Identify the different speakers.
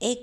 Speaker 1: 1